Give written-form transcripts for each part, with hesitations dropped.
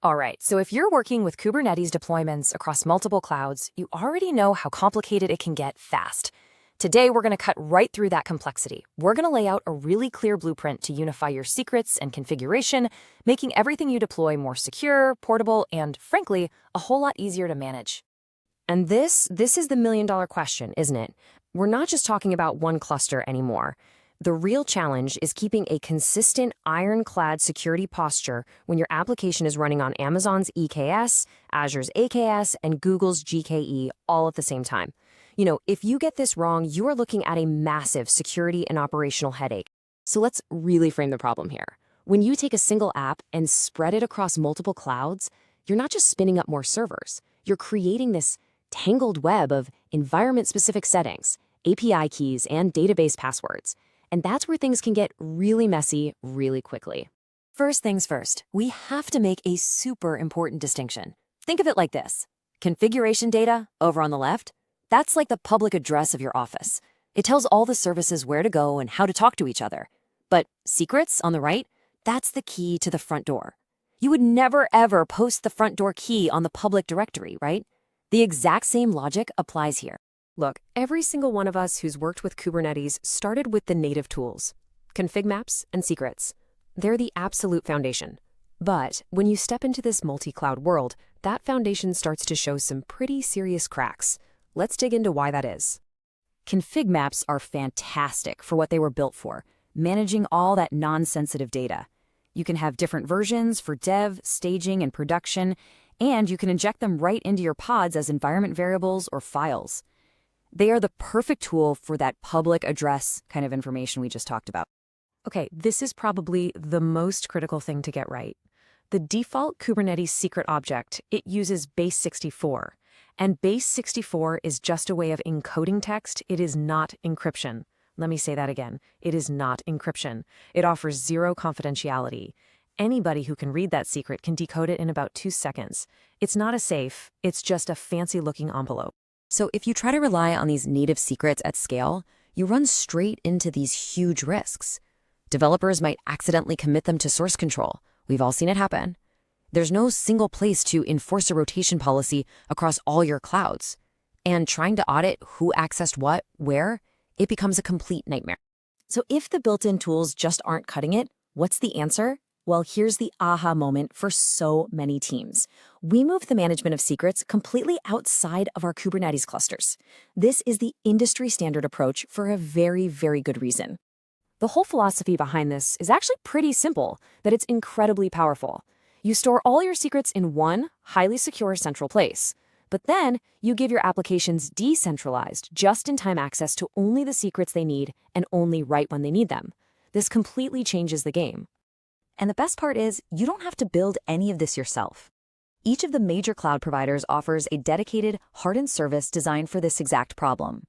All right, so if you're working with Kubernetes deployments across multiple clouds, you already know how complicated it can get fast. Today, we're going to cut right through that complexity. We're going to lay out a really clear blueprint to unify your secrets and configuration, making everything you deploy more secure, portable, and, frankly, a whole lot easier to manage. And this is the million-dollar question, isn't it? We're not just talking about one cluster anymore. The real challenge is keeping a consistent ironclad security posture when your application is running on Amazon's EKS, Azure's AKS, and Google's GKE all at the same time. If you get this wrong, you are looking at a massive security and operational headache. So let's really frame the problem here. When you take a single app and spread it across multiple clouds, you're not just spinning up more servers. You're creating this tangled web of environment-specific settings, API keys, and database passwords. And that's where things can get really messy really quickly. First things first, we have to make a super important distinction. Think of it like this. Configuration data, over on the left, that's like the public address of your office. It tells all the services where to go and how to talk to each other. But secrets, on the right, that's the key to the front door. You would never, ever post the front door key on the public directory, right? The exact same logic applies here. Look, every single one of us who's worked with Kubernetes started with the native tools, ConfigMaps and secrets. They're the absolute foundation. But when you step into this multi-cloud world, that foundation starts to show some pretty serious cracks. Let's dig into why that is. ConfigMaps are fantastic for what they were built for, managing all that non-sensitive data. You can have different versions for dev, staging, and production, and you can inject them right into your pods as environment variables or files. They are the perfect tool for that public address kind of information we just talked about. Okay, this is probably the most critical thing to get right. The default Kubernetes secret object, it uses base 64. And base 64 is just a way of encoding text. It is not encryption. Let me say that again. It is not encryption. It offers zero confidentiality. Anybody who can read that secret can decode it in about 2 seconds. It's not a safe, it's just a fancy-looking envelope. So if you try to rely on these native secrets at scale, you run straight into these huge risks. Developers might accidentally commit them to source control. We've all seen it happen. There's no single place to enforce a rotation policy across all your clouds. And trying to audit who accessed what, where, it becomes a complete nightmare. So if the built-in tools just aren't cutting it, what's the answer? Well, here's the aha moment for so many teams. We move the management of secrets completely outside of our Kubernetes clusters. This is the industry standard approach for a very, very good reason. The whole philosophy behind this is actually pretty simple, that it's incredibly powerful. You store all your secrets in one highly secure central place, but then you give your applications decentralized, just-in-time access to only the secrets they need and only right when they need them. This completely changes the game. And the best part is, you don't have to build any of this yourself. Each of the major cloud providers offers a dedicated, hardened service designed for this exact problem.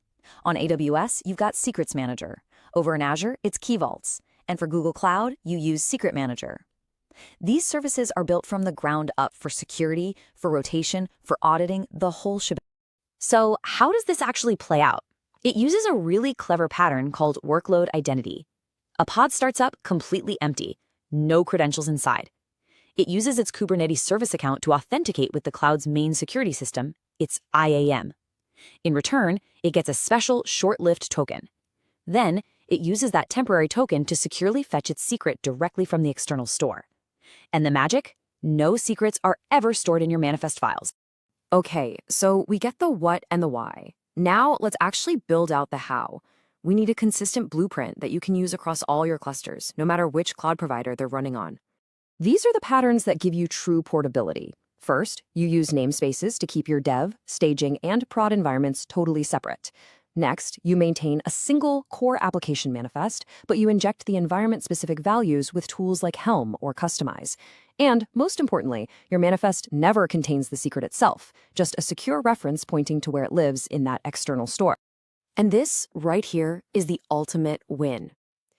On AWS, you've got Secrets Manager. Over in Azure, it's Key Vaults. And for Google Cloud, you use Secret Manager. These services are built from the ground up for security, for rotation, for auditing, the whole shebang. So how does this actually play out? It uses a really clever pattern called workload identity. A pod starts up completely empty. No credentials inside. It uses its Kubernetes service account to authenticate with the cloud's main security system, its IAM. In return, it gets a special short-lived token. Then, it uses that temporary token to securely fetch its secret directly from the external store. And the magic? No secrets are ever stored in your manifest files. Okay, so we get the what and the why. Now, let's actually build out the how. We need a consistent blueprint that you can use across all your clusters, no matter which cloud provider they're running on. These are the patterns that give you true portability. First, you use namespaces to keep your dev, staging, and prod environments totally separate. Next, you maintain a single core application manifest, but you inject the environment-specific values with tools like Helm or Customize. And, most importantly, your manifest never contains the secret itself, just a secure reference pointing to where it lives in that external store. And this, right here, is the ultimate win.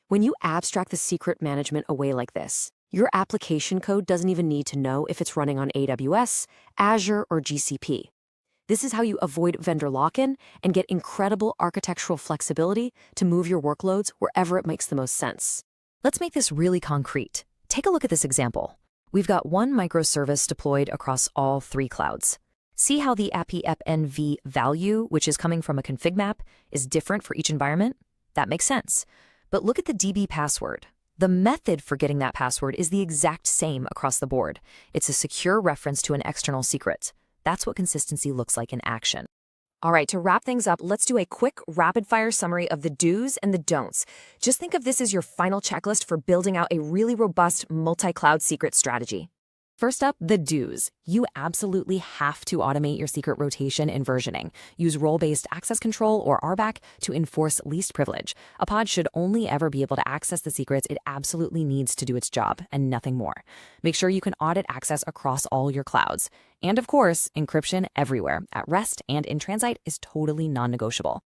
When you abstract the secret management away like this, your application code doesn't even need to know if it's running on AWS, Azure, or GCP. This is how you avoid vendor lock-in and get incredible architectural flexibility to move your workloads wherever it makes the most sense. Let's make this really concrete. Take a look at this example. We've got one microservice deployed across all 3 clouds. See how the appenv value, which is coming from a config map, is different for each environment? That makes sense. But look at the DB password. The method for getting that password is the exact same across the board. It's a secure reference to an external secret. That's what consistency looks like in action. All right, to wrap things up, let's do a quick rapid-fire summary of the do's and the don'ts. Just think of this as your final checklist for building out a really robust multi-cloud secret strategy. First up, the do's. You absolutely have to automate your secret rotation and versioning. Use role-based access control or RBAC to enforce least privilege. A pod should only ever be able to access the secrets it absolutely needs to do its job, and nothing more. Make sure you can audit access across all your clouds. And of course, encryption everywhere, at rest and in transit, is totally non-negotiable.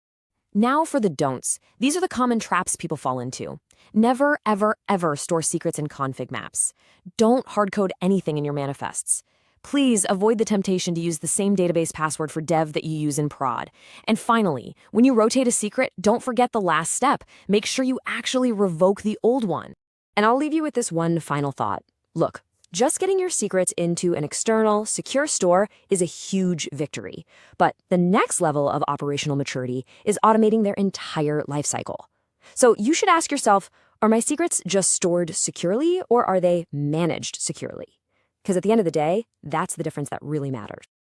Now for the don'ts. These are the common traps people fall into. Never, ever, ever store secrets in ConfigMaps. Don't hardcode anything in your manifests. Please avoid the temptation to use the same database password for dev that you use in prod. And finally, when you rotate a secret, don't forget the last step. Make sure you actually revoke the old one. And I'll leave you with this one final thought. Look, just getting your secrets into an external, secure store is a huge victory. But the next level of operational maturity is automating their entire lifecycle. So you should ask yourself, are my secrets just stored securely or are they managed securely? Because at the end of the day, that's the difference that really matters.